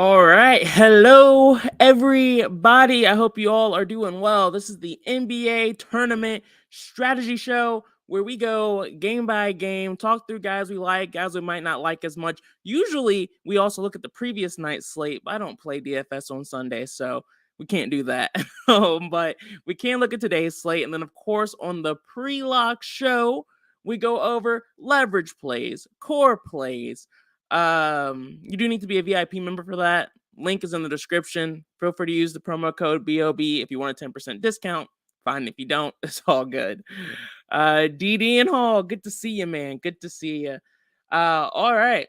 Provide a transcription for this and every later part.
All right. Hello, everybody. I hope you all are doing well. This is the NBA Tournament Strategy Show where we go game by game, talk through guys we like, guys we might not like as much. Usually, we also look at the previous night's slate, but I don't play DFS on Sunday, so we can't do that. But we can look at today's slate. And then, of course, on the pre lock show, we go over leverage plays, core plays. You do need to be a VIP member for that. Link is in the description. Feel free to use the promo code BOB if you want a 10% discount. Fine if you don't. It's all good. DD and Hall, good to see you, man. Good to see you. All right.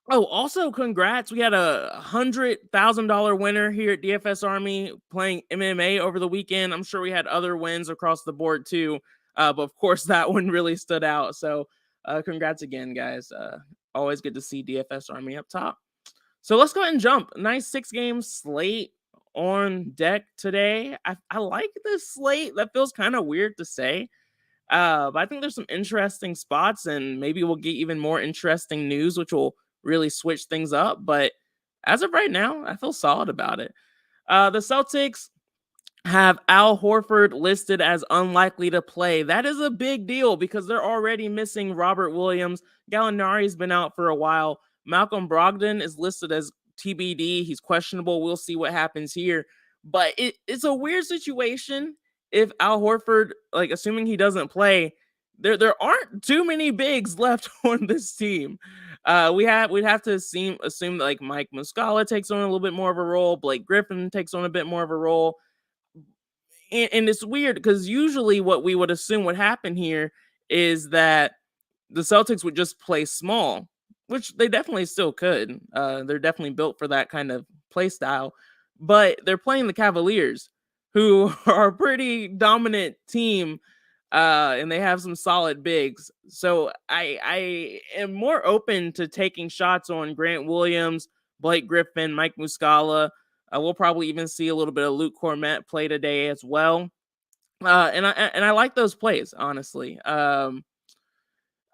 Oh, also congrats. We had $100,000 winner here at DFS Army playing MMA over the weekend. I'm sure we had other wins across the board too. But of course that one really stood out. So congrats again, guys. Always good to see DFS Army up top. So let's go ahead and jump. Nice 6-game slate on deck today. I like this slate. That feels kind of weird to say. But I think there's some interesting spots, and maybe we'll get even more interesting news, which will really switch things up. But as of right now, I feel solid about it. The Celtics have Al Horford listed as unlikely to play. That is a big deal because they're already missing Robert Williams. Gallinari's been out for a while. Malcolm Brogdon is listed as TBD. He's questionable. We'll see what happens here. But it's a weird situation if Al Horford, like assuming he doesn't play, there aren't too many bigs left on this team. We'd have to assume that like Mike Muscala takes on a little bit more of a role. Blake Griffin takes on a bit more of a role. And it's weird because usually what we would assume would happen here is that the Celtics would just play small, which they definitely still could. They're definitely built for that kind of play style, but they're playing the Cavaliers, who are a pretty dominant team, and they have some solid bigs. So I am more open to taking shots on Grant Williams, Blake Griffin, Mike Muscala. We'll probably even see a little bit of Luke Cornett play today as well. And I like those plays, honestly.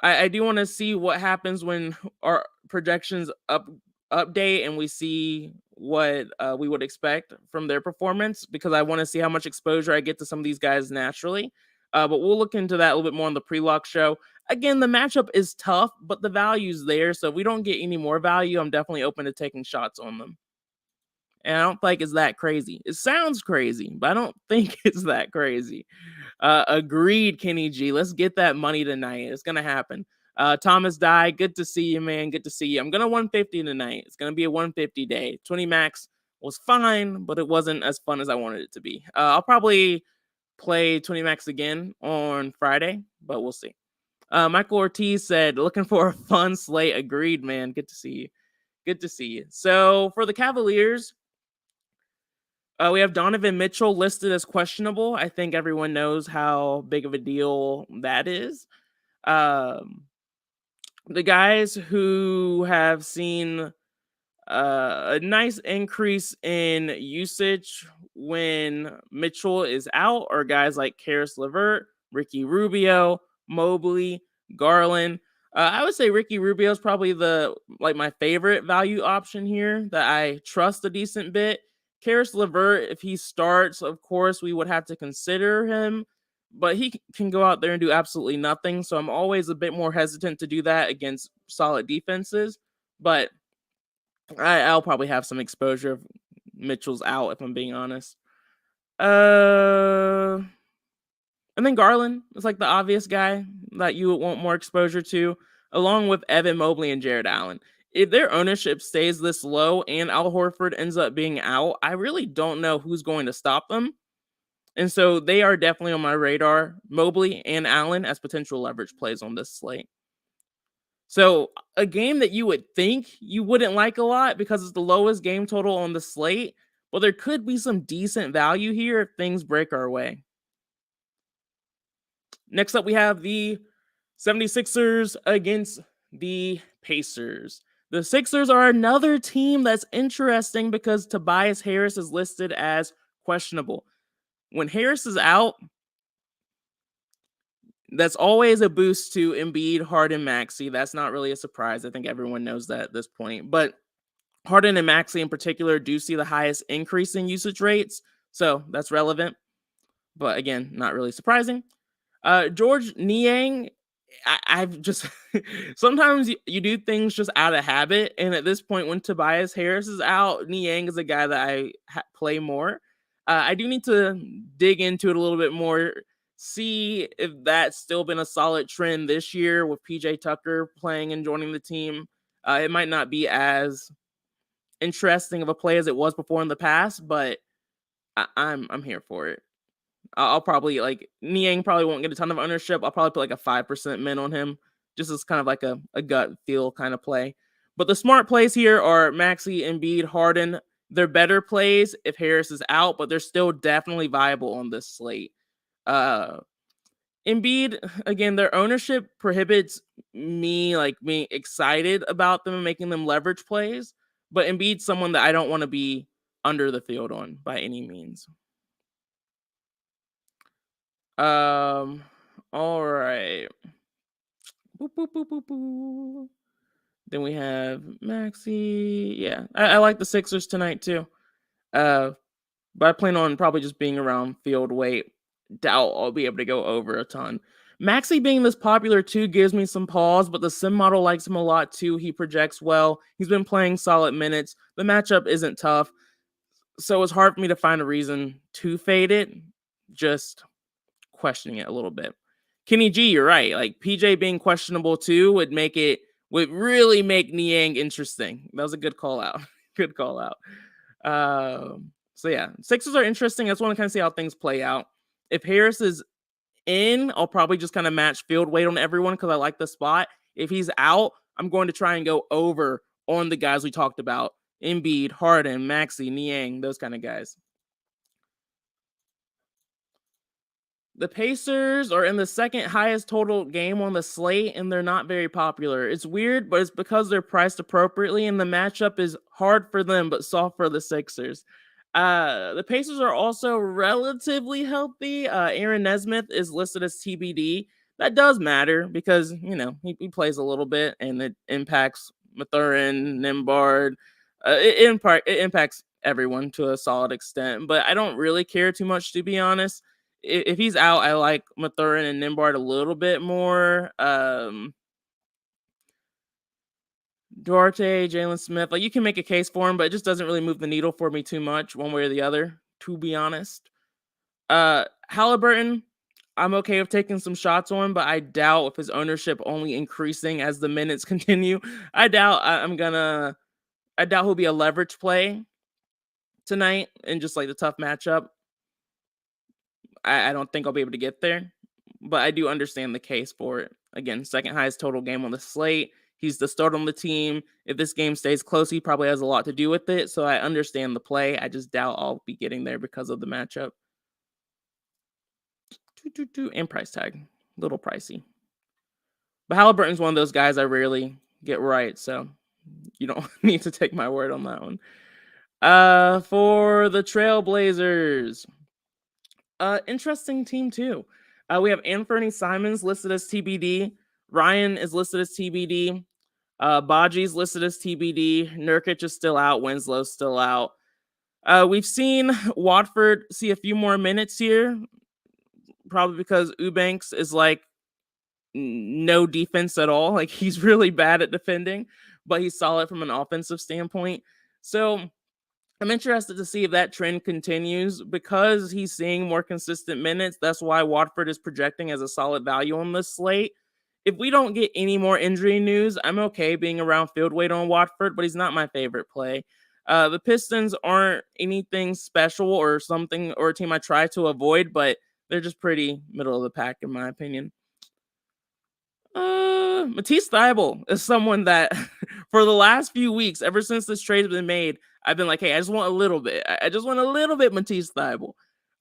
I do want to see what happens when our projections update and we see what we would expect from their performance, because I want to see how much exposure I get to some of these guys naturally. But we'll look into that a little bit more on the pre-lock show. Again, the matchup is tough, but the value's there. So if we don't get any more value, I'm definitely open to taking shots on them. And I don't think it's that crazy. It sounds crazy, but I don't think it's that crazy. Agreed, Kenny G. Let's get that money tonight. It's gonna happen. Thomas Dye, good to see you, man. Good to see you. I'm gonna 150 tonight. It's gonna be a 150 day. 20 max was fine, but it wasn't as fun as I wanted it to be. I'll probably play 20 max again on Friday, but we'll see. Michael Ortiz said, looking for a fun slate. Agreed, man. Good to see you. Good to see you. So for the Cavaliers, we have Donovan Mitchell listed as questionable. I think everyone knows how big of a deal that is. Um, the guys who have seen a nice increase in usage when Mitchell is out are guys like Karis LeVert, Ricky Rubio, Mobley, Garland. I would say Ricky Rubio is probably my favorite value option here that I trust a decent bit. Karis LeVert, if he starts, of course, we would have to consider him, but he can go out there and do absolutely nothing. So I'm always a bit more hesitant to do that against solid defenses. But I'll probably have some exposure if Mitchell's out, if I'm being honest. And then Garland is like the obvious guy that you would want more exposure to, along with Evan Mobley and Jared Allen. If their ownership stays this low and Al Horford ends up being out, I really don't know who's going to stop them. And so they are definitely on my radar, Mobley and Allen, as potential leverage plays on this slate. So a game that you would think you wouldn't like a lot because it's the lowest game total on the slate, well, there could be some decent value here if things break our way. Next up, we have the 76ers against the Pacers. The Sixers are another team that's interesting because Tobias Harris is listed as questionable. When Harris is out, that's always a boost to Embiid, Harden, Maxey. That's not really a surprise. I think everyone knows that at this point. But Harden and Maxey in particular do see the highest increase in usage rates, so that's relevant. But again, not really surprising. George Niang, I've just sometimes you do things just out of habit, and at this point, when Tobias Harris is out, Niang is a guy that I play more. I do need to dig into it a little bit more, see if that's still been a solid trend this year with PJ Tucker playing and joining the team. It might not be as interesting of a play as it was before in the past, but I'm here for it. I'll probably like Niang probably won't get a ton of ownership. I'll probably put like a 5% min on him, just as kind of like a gut feel kind of play. But the smart plays here are Maxey, Embiid, Harden. They're better plays if Harris is out, but they're still definitely viable on this slate. Uh Embiid, again, their ownership prohibits me like being excited about them and making them leverage plays. But Embiid's someone that I don't want to be under the field on by any means. Um, all right. Boop, boop, boop, boop, boop. Then we have Maxi. Yeah, I like the Sixers tonight too. But I plan on probably just being around field weight. Doubt I'll be able to go over a ton. Maxi being this popular too gives me some pause, but the sim model likes him a lot too. He projects well. He's been playing solid minutes. The matchup isn't tough, so it's hard for me to find a reason to fade it. Just questioning it a little bit. Kenny G, you're right. Like PJ being questionable too would really make Niang interesting. That was a good call out. Good call out. So yeah, Sixers are interesting. I just want to kind of see how things play out. If Harris is in, I'll probably just kind of match field weight on everyone because I like the spot. If he's out, I'm going to try and go over on the guys we talked about. Embiid, Harden, Maxey, Niang, those kind of guys. The Pacers are in the second highest total game on the slate, and they're not very popular. It's weird, but it's because they're priced appropriately, and the matchup is hard for them, but soft for the Sixers. The Pacers are also relatively healthy. Aaron Nesmith is listed as TBD. That does matter because, he plays a little bit, and it impacts Mathurin, Nimbard. It impacts everyone to a solid extent, but I don't really care too much, to be honest. If he's out, I like Mathurin and Nimbard a little bit more. Duarte, Jalen Smith, like you can make a case for him, but it just doesn't really move the needle for me too much, one way or the other, to be honest. Halliburton, I'm okay with taking some shots on him, but I doubt if his ownership only increasing as the minutes continue. I doubt he'll be a leverage play tonight in just like the tough matchup. I don't think I'll be able to get there, but I do understand the case for it. Again, second highest total game on the slate. He's the start on the team. If this game stays close, he probably has a lot to do with it. So I understand the play. I just doubt I'll be getting there because of the matchup. And price tag. A little pricey. But Halliburton's one of those guys I rarely get right. So you don't need to take my word on that one. For the Trailblazers. Interesting team too. We have Anthony Simons listed as TBD. Ryan is listed as TBD. Baji's listed as TBD. Nurkic is still out. Winslow's still out. We've seen Watford see a few more minutes here, probably because Eubanks is like no defense at all. Like he's really bad at defending, but he's solid from an offensive standpoint. So I'm interested to see if that trend continues because he's seeing more consistent minutes. That's why Watford is projecting as a solid value on this slate. If we don't get any more injury news, I'm okay being around field weight on Watford, but he's not my favorite play. The Pistons aren't anything special or something or a team I try to avoid, but they're just pretty middle of the pack in my opinion. Matisse Thybulle is someone that for the last few weeks, ever since this trade has been made, I've been like, hey, I just want a little bit. I just want a little bit Matisse Thybulle.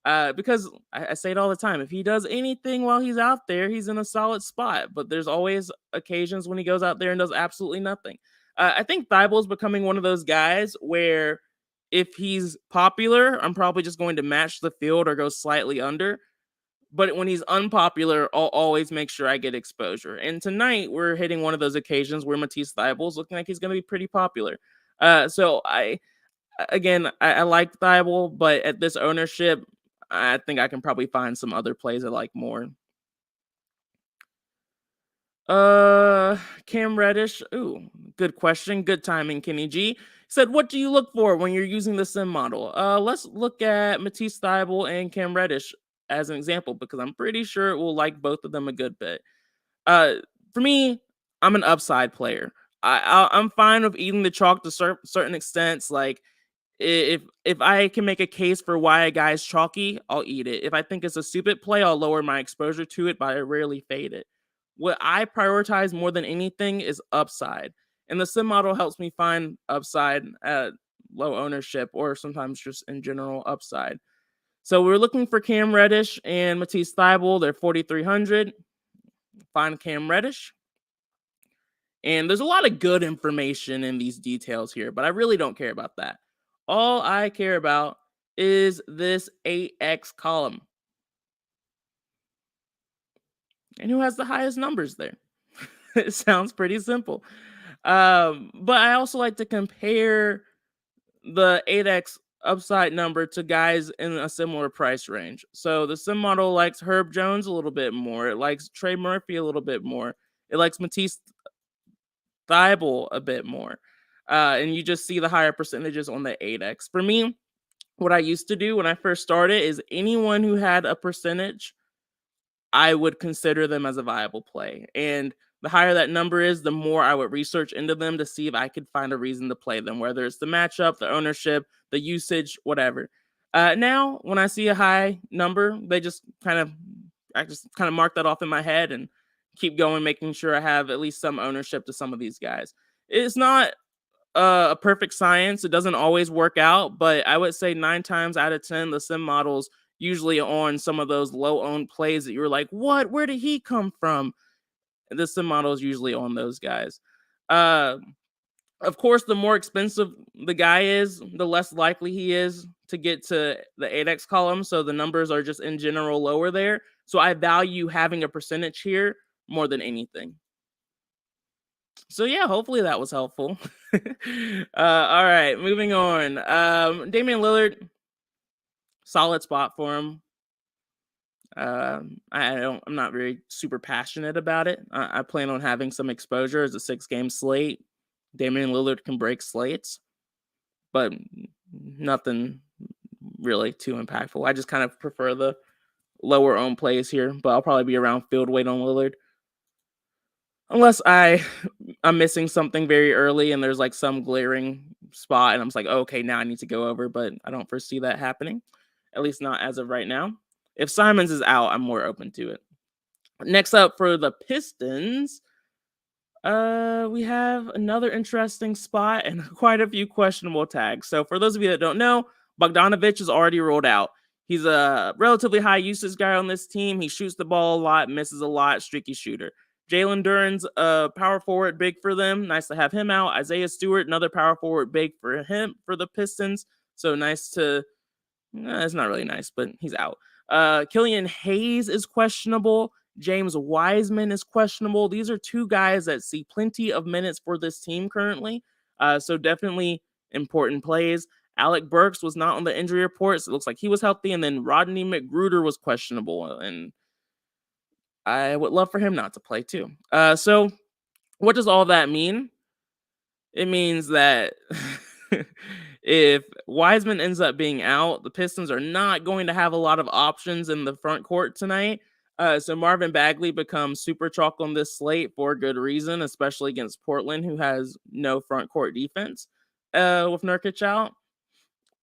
Because I say it all the time. If he does anything while he's out there, he's in a solid spot. But there's always occasions when he goes out there and does absolutely nothing. I think Thibault is becoming one of those guys where if he's popular, I'm probably just going to match the field or go slightly under. But when he's unpopular, I'll always make sure I get exposure. And tonight, we're hitting one of those occasions where Matisse Thybulle is looking like he's going to be pretty popular. So I like Thibault, but at this ownership, I think I can probably find some other plays I like more. Uh, Cam Reddish. Ooh, good question. Good timing, Kenny G. Said, what do you look for when you're using the sim model? Let's look at Matisse Thybulle and Cam Reddish as an example because I'm pretty sure it will like both of them a good bit. Uh, for me, I'm an upside player. I'm fine with eating the chalk to certain extents. Like if I can make a case for why a guy's chalky, I'll eat it. If I think it's a stupid play, I'll lower my exposure to it, but I rarely fade it. What I prioritize more than anything is upside. And the sim model helps me find upside at low ownership or sometimes just in general upside. So we're looking for Cam Reddish and Matisse Thybulle. They're 4,300. Find Cam Reddish. And there's a lot of good information in these details here, but I really don't care about that. All I care about is this 8x column. And who has the highest numbers there? It sounds pretty simple. But I also like to compare the 8x upside number to guys in a similar price range. So the sim model likes Herb Jones a little bit more. It likes Trey Murphy a little bit more. It likes Matisse Thibault a bit more. And you just see the higher percentages on the 8x. For me, what I used to do when I first started is anyone who had a percentage, I would consider them as a viable play. And the higher that number is, the more I would research into them to see if I could find a reason to play them, whether it's the matchup, the ownership, the usage, whatever. Now, when I see a high number, I just kind of mark that off in my head and keep going, making sure I have at least some ownership to some of these guys. It's not a perfect science. It doesn't always work out, but I would say 9 times out of 10, the sim models usually on some of those low owned plays that you're like, what? Where did he come from? The sim model is usually on those guys. Uh, of course, the more expensive the guy is, the less likely he is to get to the 8x column. So the numbers are just in general lower there. So I value having a percentage here more than anything. So yeah, hopefully that was helpful. All right, moving on. Damian Lillard, solid spot for him. I'm not very super passionate about it. I plan on having some exposure as a 6-game slate. Damian Lillard can break slates, but nothing really too impactful. I just kind of prefer the lower owned plays here, but I'll probably be around field weight on Lillard. Unless I'm missing something very early and there's like some glaring spot and I'm just like, oh, okay, now I need to go over, but I don't foresee that happening. At least not as of right now. If Simons is out, I'm more open to it. Next up for the Pistons, we have another interesting spot and quite a few questionable tags. So for those of you that don't know, Bogdanovich is already rolled out. He's a relatively high usage guy on this team. He shoots the ball a lot, misses a lot, streaky shooter. Jalen Duren's a power forward big for them. Nice to have him out. Isaiah Stewart, another power forward big for him for the Pistons. So nice to it's not really nice, but he's out. Killian Hayes is questionable. James Wiseman is questionable. These are two guys that see plenty of minutes for this team currently. So definitely important plays. Alec Burks was not on the injury reports. It looks like he was healthy. And then Rodney McGruder was questionable. And I would love for him not to play too. So what does all that mean? It means that if Wiseman ends up being out, the Pistons are not going to have a lot of options in the front court tonight. So Marvin Bagley becomes super chalk on this slate for good reason, especially against Portland, who has no front court defense with Nurkic out.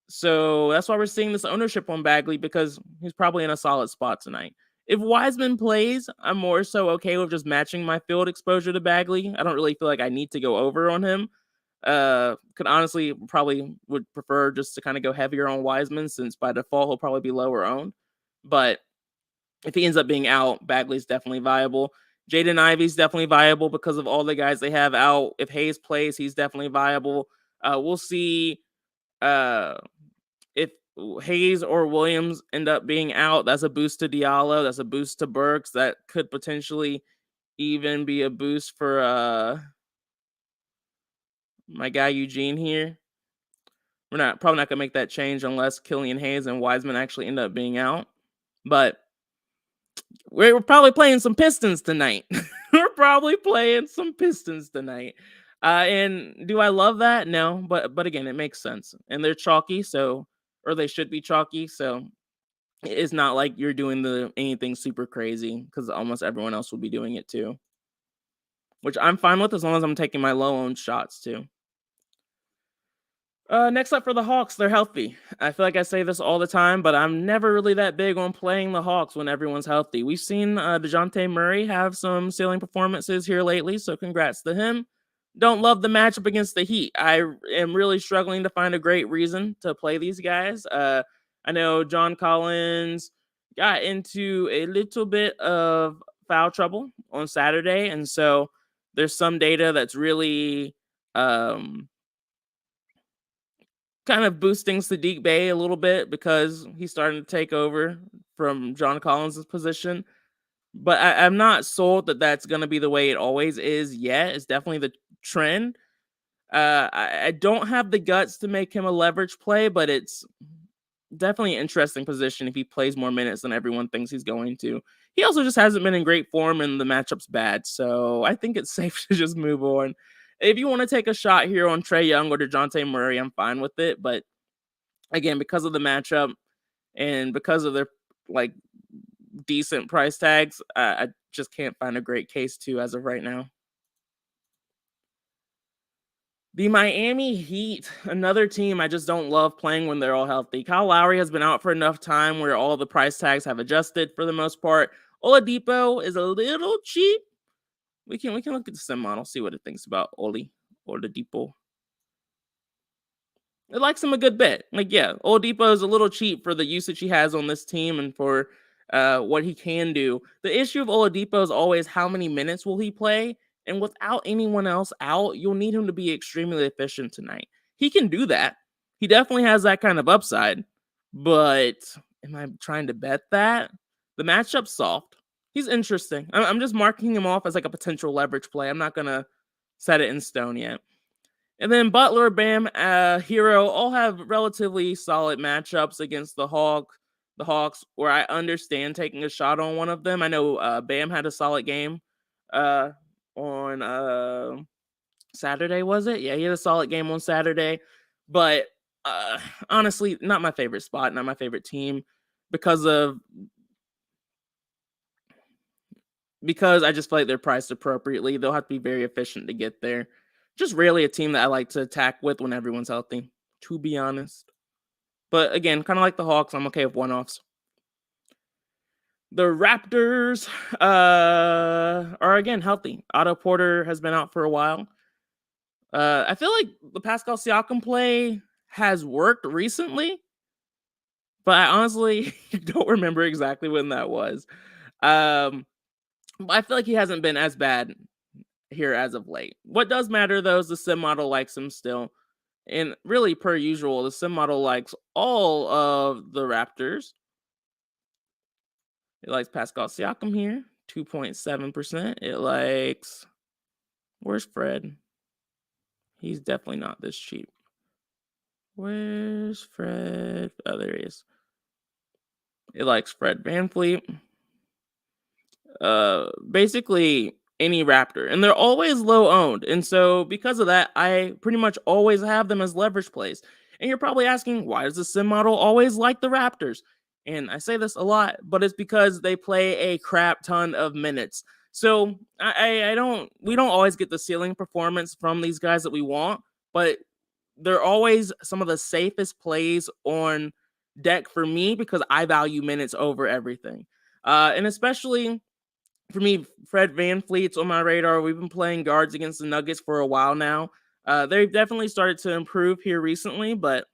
So that's why we're seeing this ownership on Bagley because he's probably in a solid spot tonight. If Wiseman plays, I'm more so okay with just matching my field exposure to Bagley. I don't really feel like I need to go over on him. Could honestly probably would prefer just to kind of go heavier on Wiseman since by default he'll probably be lower owned. But if he ends up being out, Bagley's definitely viable. Jaden Ivey's definitely viable because of all the guys they have out. If Hayes plays, he's definitely viable. We'll see if Hayes or Williams end up being out. That's a boost to Diallo. That's a boost to Burks. That could potentially even be a boost for my guy Eugene here. We're probably not gonna make that change unless Killian Hayes and Wiseman actually end up being out. But we're probably playing some Pistons tonight. We're probably playing some Pistons tonight. And do I love that? No, but again, it makes sense. And they're chalky, or they should be chalky. So it's not like you're doing anything super crazy because almost everyone else will be doing it too. Which I'm fine with as long as I'm taking my low owned shots too. Next up for the Hawks, they're healthy. I feel like I say this all the time, but I'm never really that big on playing the Hawks when everyone's healthy. We've seen DeJounte Murray have some ceiling performances here lately, so congrats to him. Don't love the matchup against the Heat. I am really struggling to find a great reason to play these guys. I know John Collins got into a little bit of foul trouble on Saturday, and so there's some data that's really kind of boosting Sadiq Bey a little bit because he's starting to take over from John Collins' position. But I'm not sold that that's going to be the way it always is yet. It's definitely the trend. I don't have the guts to make him a leverage play, but it's definitely an interesting position if he plays more minutes than everyone thinks he's going to. He also just hasn't been in great form and the matchup's bad. So I think it's safe to just move on. If you want to take a shot here on Trae Young or DeJounte Murray, I'm fine with it. But again, because of the matchup and because of their like decent price tags, I just can't find a great case to as of right now. The Miami Heat, another team I just don't love playing when they're all healthy. Kyle Lowry has been out for enough time where all the price tags have adjusted for the most part. Oladipo is a little cheap. We can look at the sim model, see what it thinks about Oladipo. It likes him a good bit. Like, yeah, Oladipo is a little cheap for the usage he has on this team and for what he can do. The issue of Oladipo is always how many minutes will he play? And without anyone else out, you'll need him to be extremely efficient tonight. He can do that. He definitely has that kind of upside. But am I trying to bet that? The matchup's soft. He's interesting. I'm just marking him off as like a potential leverage play. I'm not going to set it in stone yet. And then Butler, Bam, Hero all have relatively solid matchups against the Hawks, where I understand taking a shot on one of them. I know Bam had a solid game on Saturday, was it? Yeah, he had a solid game on Saturday. But honestly, not my favorite spot, not my favorite team because I just feel like they're priced appropriately. They'll have to be very efficient to get there. Just rarely a team that I like to attack with when everyone's healthy, to be honest. But again, kind of like the Hawks, I'm okay with one-offs. The Raptors are again healthy. Otto Porter has been out for a while. I feel like the Pascal Siakam play has worked recently, but I honestly don't remember exactly when that was. But I feel like he hasn't been as bad here as of late. What does matter though is the sim model likes him still. And really, per usual, the sim model likes all of the Raptors. It likes Pascal Siakam here, 2.7%. It likes, where's Fred? He's definitely not this cheap. Where's Fred? Oh, there he is. It likes Fred VanVleet. Basically any Raptor, and they're always low owned. And so because of that, I pretty much always have them as leverage plays. And you're probably asking, why does the sim model always like the Raptors? And I say this a lot, but it's because they play a crap ton of minutes. So we don't always get the ceiling performance from these guys that we want, but they're always some of the safest plays on deck for me because I value minutes over everything. And especially for me, Fred VanVleet's on my radar. We've been playing guards against the Nuggets for a while now. They've definitely started to improve here recently, but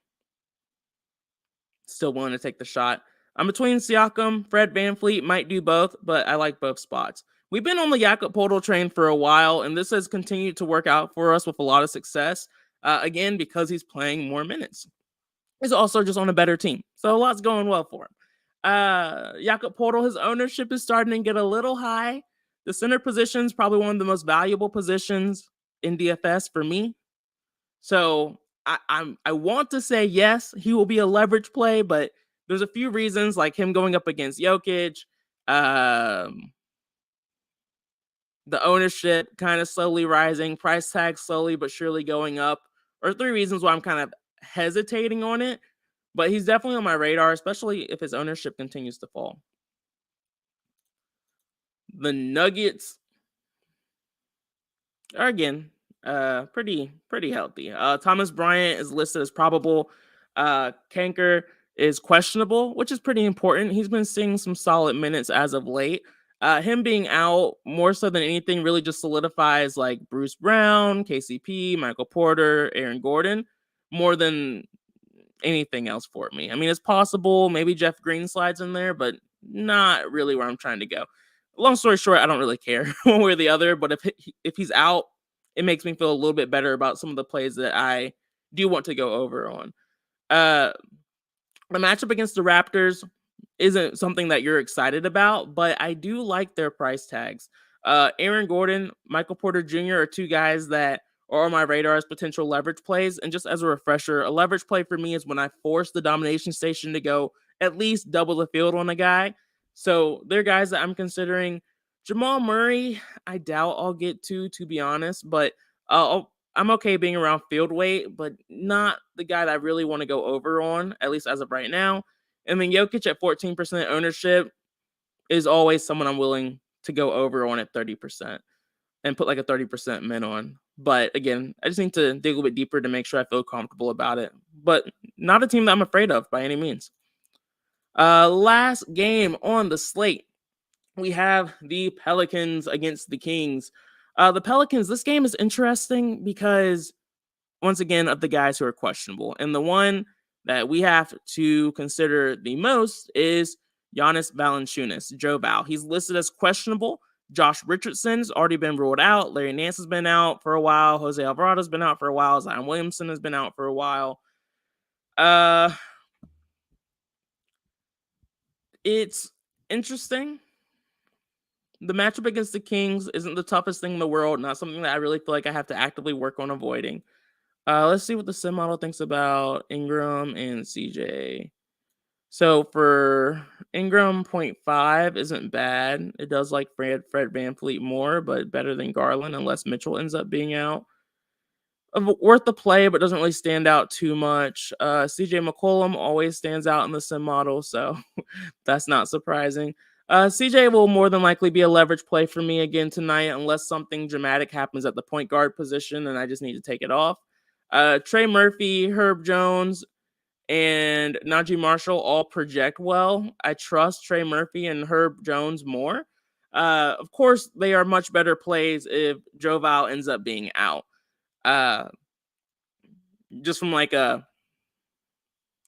still willing to take the shot. I'm between Siakam, Fred VanVleet, might do both, but I like both spots. We've been on the Jakob Poeltl train for a while, and this has continued to work out for us with a lot of success. Again, because he's playing more minutes. He's also just on a better team, so a lot's going well for him. Jakob Poeltl, his ownership is starting to get a little high. The center position is probably one of the most valuable positions in DFS for me. So I want to say yes, he will be a leverage play, but there's a few reasons, like him going up against Jokic, um, the ownership kind of slowly rising, price tag slowly but surely going up, or three reasons why I'm kind of hesitating on it. But he's definitely on my radar, especially if his ownership continues to fall. The Nuggets are again pretty healthy. Thomas Bryant is listed as probable. Kanker is questionable, which is pretty important. He's been seeing some solid minutes as of late. Him being out more so than anything really just solidifies like Bruce Brown, KCP, Michael Porter, Aaron Gordon more than anything else for me. I mean, it's possible maybe Jeff Green slides in there, but not really where I'm trying to go. Long story short, I don't really care one way or the other. But if he's out, it makes me feel a little bit better about some of the plays that I do want to go over on. Uh, the matchup against the Raptors isn't something that you're excited about, but I do like their price tags. Aaron Gordon, Michael Porter Jr. are two guys that are on my radar as potential leverage plays. And just as a refresher, a leverage play for me is when I force the domination station to go at least double the field on a guy. So they're guys that I'm considering. Jamal Murray, I doubt I'll get to be honest, but I'm okay being around field weight, but not the guy that I really want to go over on, at least as of right now. And then Jokic at 14% ownership is always someone I'm willing to go over on at 30% and put like a 30% min on. But again, I just need to dig a little bit deeper to make sure I feel comfortable about it. But not a team that I'm afraid of by any means. Last game on the slate, we have the Pelicans against the Kings. The Pelicans, this game is interesting because once again, of the guys who are questionable. And the one that we have to consider the most is Giannis Valanciunas, Joe Val. He's listed as questionable. Josh Richardson's already been ruled out. Larry Nance has been out for a while. Jose Alvarado's been out for a while. Zion Williamson has been out for a while. It's interesting. The matchup against the Kings isn't the toughest thing in the world. Not something that I really feel like I have to actively work on avoiding. Let's see what the sim model thinks about Ingram and CJ. So for Ingram, 0.5 isn't bad. It does like Fred VanVleet more, but better than Garland unless Mitchell ends up being out. Worth the play, but doesn't really stand out too much. CJ McCollum always stands out in the sim model, so that's not surprising. CJ will more than likely be a leverage play for me again tonight unless something dramatic happens at the point guard position and I just need to take it off. Trey Murphy, Herb Jones, and Najee Marshall all project well. I trust Trey Murphy and Herb Jones more. Of course, they are much better plays if Joe Val ends up being out. Just from like a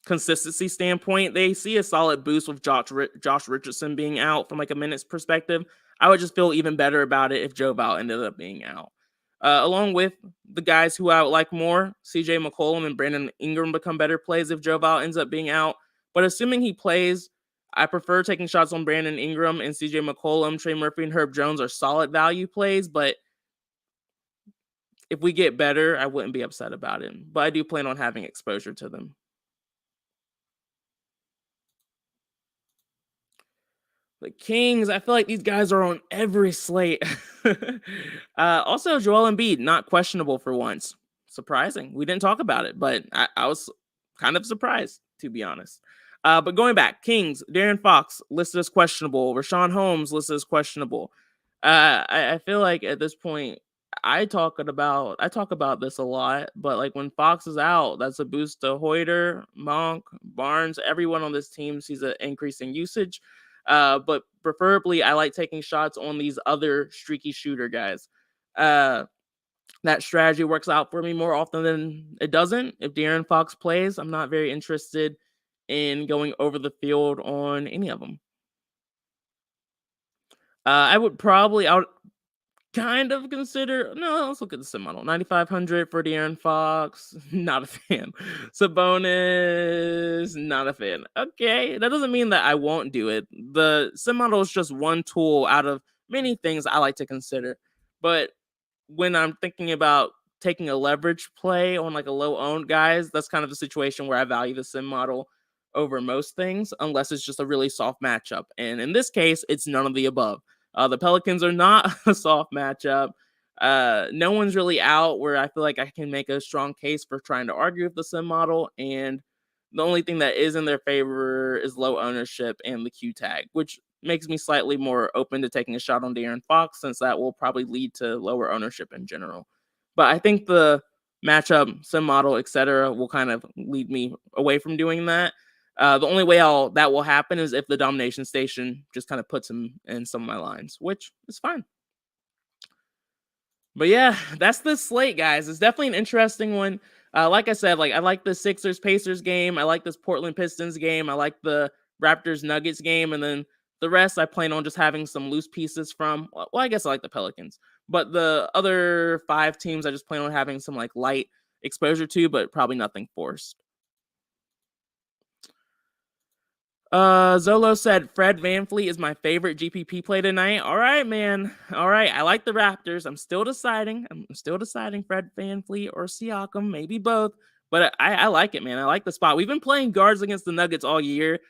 consistency standpoint, they see a solid boost with Josh Richardson being out from like a minutes perspective. I would just feel even better about it if Joe Val ended up being out. Along with the guys who I would like more, CJ McCollum and Brandon Ingram become better plays if Joe Val ends up being out. But assuming he plays, I prefer taking shots on Brandon Ingram and CJ McCollum. Trey Murphy and Herb Jones are solid value plays, but if we get better, I wouldn't be upset about it. But I do plan on having exposure to them. The Kings, I feel like these guys are on every slate. Also, Joel Embiid, not questionable for once. Surprising. We didn't talk about it, but I was kind of surprised, to be honest. But going back, Kings, Darren Fox listed as questionable. Rashawn Holmes listed as questionable. I feel like at this point, I talk about this a lot, but like when Fox is out, that's a boost to Hoyter, Monk, Barnes, everyone on this team sees an increase in usage. But preferably, I like taking shots on these other streaky shooter guys. That strategy works out for me more often than it doesn't. If De'Aaron Fox plays, I'm not very interested in going over the field on any of them. I would kind of consider. No, let's look at the sim model. 9,500 for De'Aaron Fox. Not a fan. Sabonis. Not a fan. Okay, that doesn't mean that I won't do it. The sim model is just one tool out of many things I like to consider. But when I'm thinking about taking a leverage play on like a low owned guys, that's kind of the situation where I value the sim model over most things, unless it's just a really soft matchup. And in this case, it's none of the above. The Pelicans are not a soft matchup. No one's really out where I feel like I can make a strong case for trying to argue with the sim model. And the only thing that is in their favor is low ownership and the Q tag, which makes me slightly more open to taking a shot on De'Aaron Fox, since that will probably lead to lower ownership in general. But I think the matchup, sim model, etc., will kind of lead me away from doing that. The only way that will happen is if the domination station just kind of puts him in some of my lines, which is fine. But yeah, that's the slate, guys. It's definitely an interesting one. Like I said, like I like the Sixers Pacers game. I like this Portland Pistons game. I like the Raptors Nuggets game, and then the rest I plan on just having some loose pieces from. Well, I guess I like the Pelicans, but the other 5 teams I just plan on having some like light exposure to, but probably nothing forced. Zolo said Fred VanVleet is my favorite GPP play tonight. All right, man. All right. I like the Raptors. I'm still deciding. Fred VanVleet or Siakam, maybe both. But I like it, man. I like the spot. We've been playing guards against the Nuggets all year.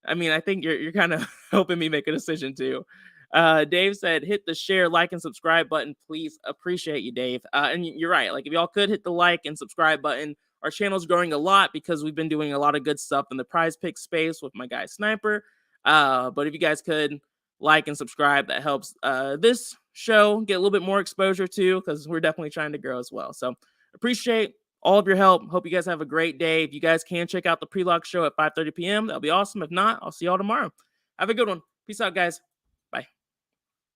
I mean, I think you're kind of helping me make a decision too. Dave said, hit the share, like, and subscribe button, please. Appreciate you, Dave. And you're right. Like, if y'all could hit the like and subscribe button, our channel's growing a lot because we've been doing a lot of good stuff in the prize pick space with my guy Sniper. But if you guys could like and subscribe, that helps this show get a little bit more exposure too, because we're definitely trying to grow as well. So appreciate all of your help. Hope you guys have a great day. If you guys can check out the pre-lock show at 5:30 p.m., that'll be awesome. If not, I'll see y'all tomorrow. Have a good one. Peace out, guys.